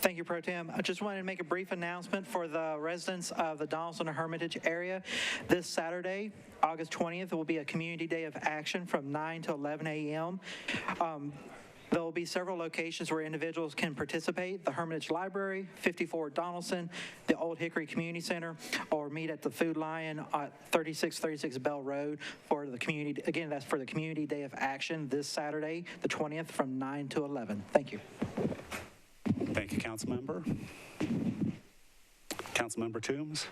Thank you, Pro Tem. I just wanted to make a brief announcement for the residents of the Donaldson and Hermitage area. This Saturday, August 20th, will be a community day of action from 9 to 11 a.m. There will be several locations where individuals can participate: the Hermitage Library, 54 Donaldson, the Old Hickory Community Center, or meet at the Food Lion at 3636 Bell Road for the community. Again, that's for the Community Day of Action this Saturday, the 20th, from 9 to 11. Thank you. Thank you, Councilmember. Councilmember Toombs.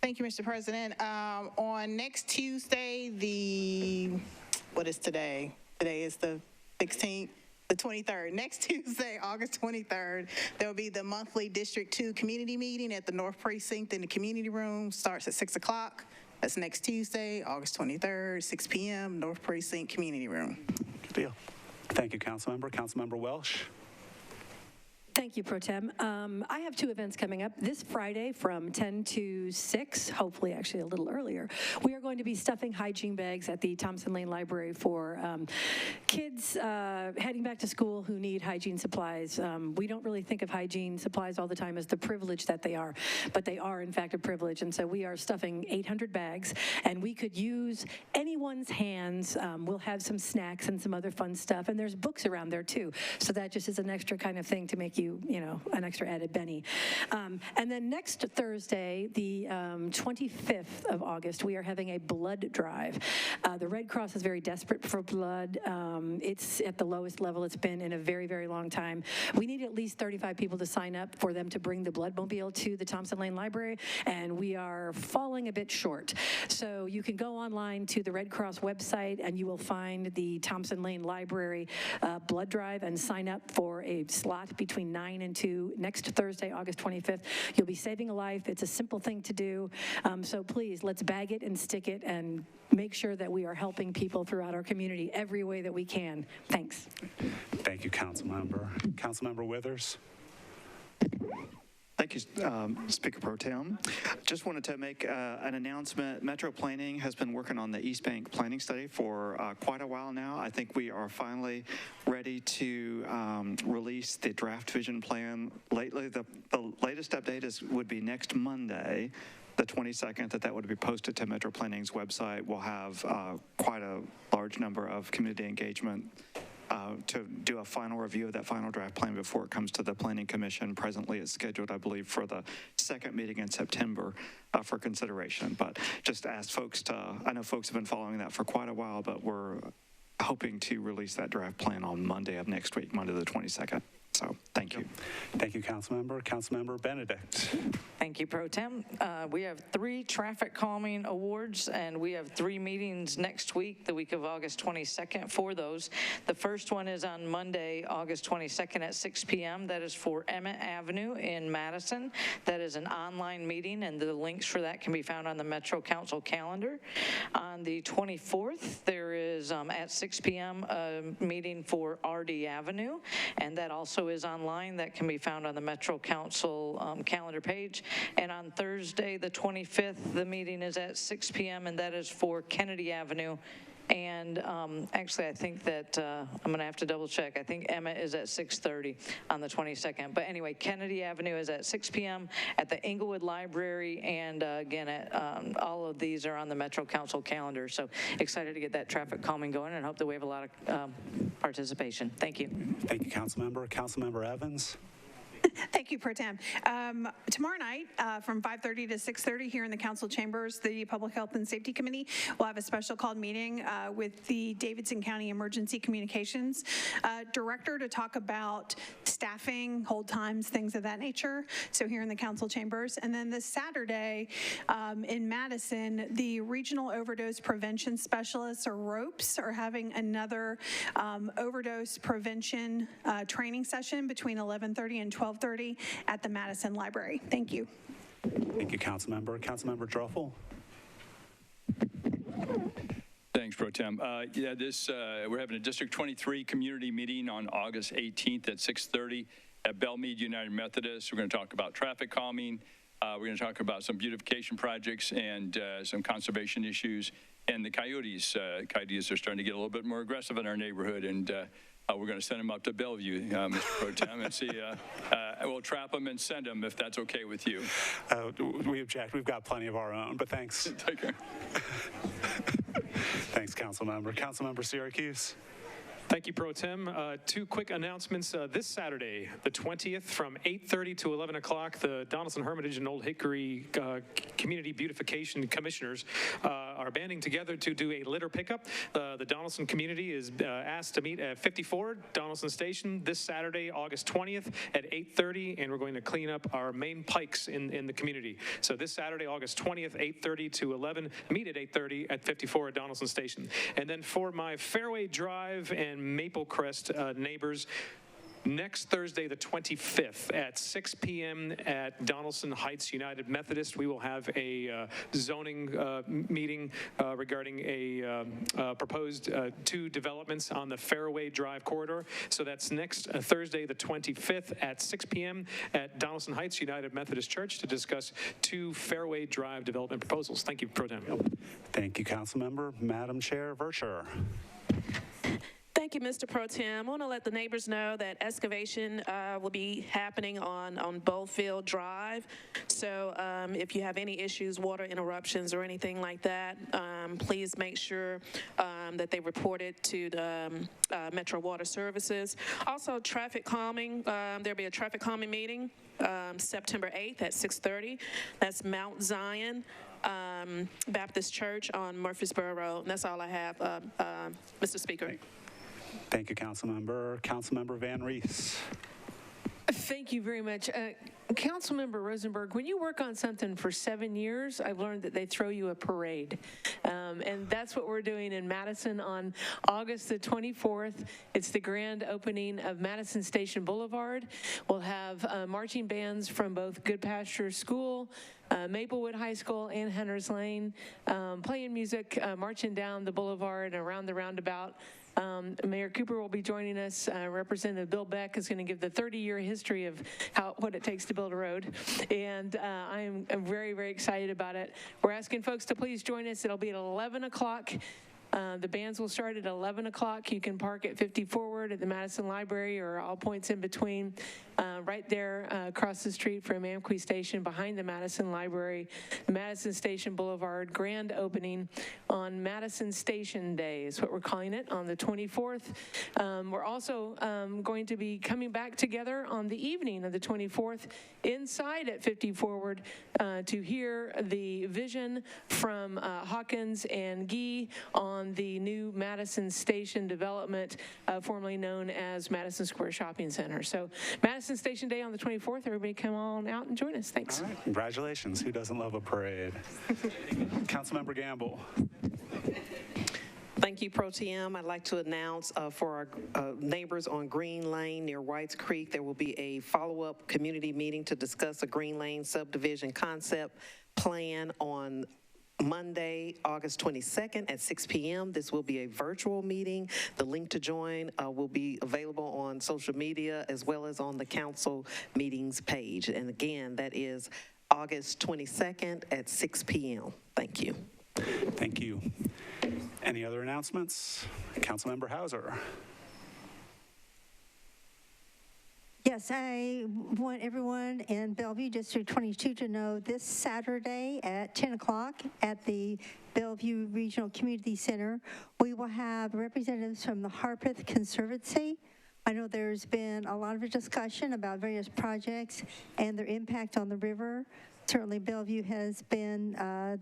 Thank you, Mr. President. On next Tuesday, what is today? Today is the 16th, the 23rd. Next Tuesday, August 23rd, there will be the monthly District 2 community meeting at the North Precinct in the community room. Starts at 6 o'clock. That's next Tuesday, August 23rd, 6 p.m., North Precinct community room. Good deal. Thank you, Councilmember. Councilmember Welsh. Thank you, Pro Tem. I have two events coming up. This Friday from 10 to 6, hopefully actually a little earlier, we are going to be stuffing hygiene bags at the Thompson Lane Library for kids heading back to school who need hygiene supplies. We don't really think of hygiene supplies all the time as the privilege that they are, but they are in fact a privilege. And so we are stuffing 800 bags, and we could use anyone's hands. We'll have some snacks and some other fun stuff, and there's books around there too. So that just is an extra kind of thing to make you know, an extra added Benny. And then next Thursday, the 25th of August, we are having a blood drive. The Red Cross is very desperate for blood. It's at the lowest level it's been in a very, very long time. We need at least 35 people to sign up for them to bring the bloodmobile to the Thompson Lane Library, and we are falling a bit short. So you can go online to the Red Cross website, and you will find the Thompson Lane Library blood drive and sign up for a slot between 9 and 2 next Thursday, August 25th. You'll be saving a life. It's a simple thing to do. So please, let's bag it and stick it and make sure that we are helping people throughout our community every way that we can. Thanks. Thank you, Councilmember. Councilmember Withers. Thank you, Speaker Pro Tem. Just wanted to make an announcement. Metro Planning has been working on the East Bank planning study for quite a while now. I think we are finally ready to release the draft vision plan. Lately, the latest update would be next Monday, the 22nd, that would be posted to Metro Planning's website. We'll have quite a large number of community engagement to do a final review of that final draft plan before it comes to the Planning Commission. Presently, it's scheduled, I believe, for the second meeting in September for consideration. But just ask folks I know folks have been following that for quite a while, but we're hoping to release that draft plan on Monday of next week, Monday the 22nd. So thank you. Thank you, Councilmember. Councilmember Benedict. Thank you, Pro Tem. We have 3 traffic calming awards, and we have 3 meetings next week, the week of August 22nd for those. The first one is on Monday, August 22nd at 6 p.m. That is for Emmett Avenue in Madison. That is an online meeting, and the links for that can be found on the Metro Council calendar. On the 24th, there is at 6 p.m. a meeting for RD Avenue, and that also is online. That can be found on the Metro Council calendar page. And on Thursday, the 25th, the meeting is at 6 p.m., and that is for Kennedy Avenue. And actually, I think that I'm going to have to double check. I think Emmett is at 6:30 on the 22nd. But anyway, Kennedy Avenue is at 6 p.m. at the Inglewood Library. And again, all of these are on the Metro Council calendar. So excited to get that traffic calming going, and hope that we have a lot of participation. Thank you. Thank you, Councilmember. Councilmember Evans. Thank you, Pro Tem. Tomorrow night from 5:30 to 6:30 here in the council chambers, the Public Health and Safety Committee will have a special called meeting with the Davidson County Emergency Communications Director to talk about staffing, hold times, things of that nature. So here in the council chambers. And then this Saturday in Madison, the Regional Overdose Prevention Specialists, or ROPES, are having another overdose prevention training session between 11:30 and 12:30 at the Madison Library. Thank you. Thank you, Councilmember. Councilmember Droffel. Thanks, Pro Tem. We're having a District 23 community meeting on August 18th at 6:30 at Belmead United Methodist. We're going to talk about traffic calming. We're going to talk about some beautification projects and some conservation issues. And the coyotes. Coyotes are starting to get a little bit more aggressive in our neighborhood, and we're going to send them up to Bellevue, Mr. Pro Tem, and see. We'll trap them and send them if that's okay with you. We object. We've got plenty of our own, but thanks. Take care. Thanks, Councilmember. Councilmember Syracuse. Thank you, Pro Tem. Two quick announcements. This Saturday, the 20th, from 8:30 to 11 o'clock, the Donaldson, Hermitage, and Old Hickory Community Beautification Commissioners are banding together to do a litter pickup. The Donaldson community is asked to meet at 54 Donaldson Station this Saturday, August 20th at 8:30, and we're going to clean up our main pikes in the community. So this Saturday, August 20th, 8:30 to 11, meet at 8:30 at 54 at Donaldson Station. And then for my Fairway Drive and Maple Crest neighbors, next Thursday, the 25th, at 6 p.m. at Donaldson Heights United Methodist, we will have a zoning meeting regarding a proposed two developments on the Fairway Drive corridor. So that's next Thursday, the 25th, at 6 p.m. at Donaldson Heights United Methodist Church to discuss two Fairway Drive development proposals. Thank you, Pro Tem. Thank you, Councilmember. Madam Chair Verscher. Thank you, Mr. Pro Tem. I want to let the neighbors know that excavation will be happening on Bowfield Drive. So if you have any issues, water interruptions or anything like that, please make sure that they report it to the Metro Water Services. Also, traffic calming. There'll be a traffic calming meeting September 8th at 6:30. That's Mount Zion Baptist Church on Murfreesboro Road. And that's all I have, Mr. Speaker. Thank you, Councilmember. Councilmember Van Rees. Thank you very much. Councilmember Rosenberg, when you work on something for 7 years, I've learned that they throw you a parade. And that's what we're doing in Madison on August the 24th. It's the grand opening of Madison Station Boulevard. We'll have marching bands from both Good Pasture School, Maplewood High School, and Hunters Lane, playing music, marching down the boulevard and around the roundabout. Mayor Cooper will be joining us. Representative Bill Beck is going to give the 30-year history of what it takes to build a road. And I'm very, very excited about it. We're asking folks to please join us. It'll be at 11 o'clock. The bands will start at 11 o'clock. You can park at 50 Forward at the Madison Library or all points in between. Right there across the street from Amqui Station behind the Madison Library, Madison Station Boulevard, grand opening on Madison Station Day is what we're calling it, on the 24th. We're also going to be coming back together on the evening of the 24th inside at 50 Forward to hear the vision from Hawkins and Gee on the new Madison Station development, formerly known as Madison Square Shopping Center. So Madison Station Day on the 24th. Everybody come on out and join us. Thanks. All right. Congratulations. Who doesn't love a parade? Councilmember Gamble. Thank you, Pro Tem. I'd like to announce for our neighbors on Green Lane near Whites Creek, there will be a follow-up community meeting to discuss a Green Lane subdivision concept plan on Monday, August 22nd at 6 p.m. This will be a virtual meeting. The link to join will be available on social media as well as on the council meetings page. And again, that is August 22nd at 6 p.m. Thank you. Thank you. Any other announcements? Councilmember Hauser. Yes, I want everyone in Bellevue District 22 to know this Saturday at 10 o'clock at the Bellevue Regional Community Center, we will have representatives from the Harpeth Conservancy. I know there's been a lot of discussion about various projects and their impact on the river. Certainly Bellevue has been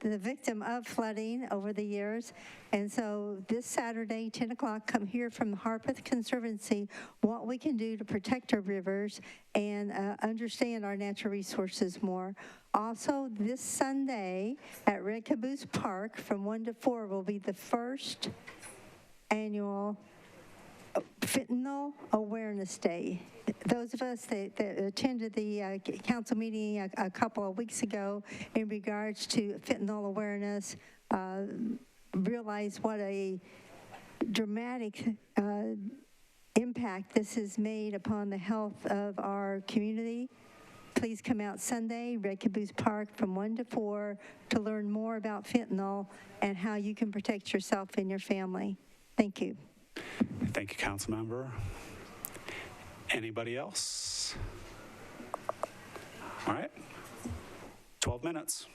the victim of flooding over the years. And so this Saturday, 10 o'clock, come hear from the Harpeth Conservancy what we can do to protect our rivers and understand our natural resources more. Also, this Sunday at Red Caboose Park from 1 to 4 will be the first annual Fentanyl Awareness Day. Those of us that attended the council meeting a couple of weeks ago in regards to fentanyl awareness realize what a dramatic impact this has made upon the health of our community. Please come out Sunday, Red Caboose Park from 1 to 4 to learn more about fentanyl and how you can protect yourself and your family. Thank you. Thank you, Councilmember. Anybody else? All right, 12 minutes.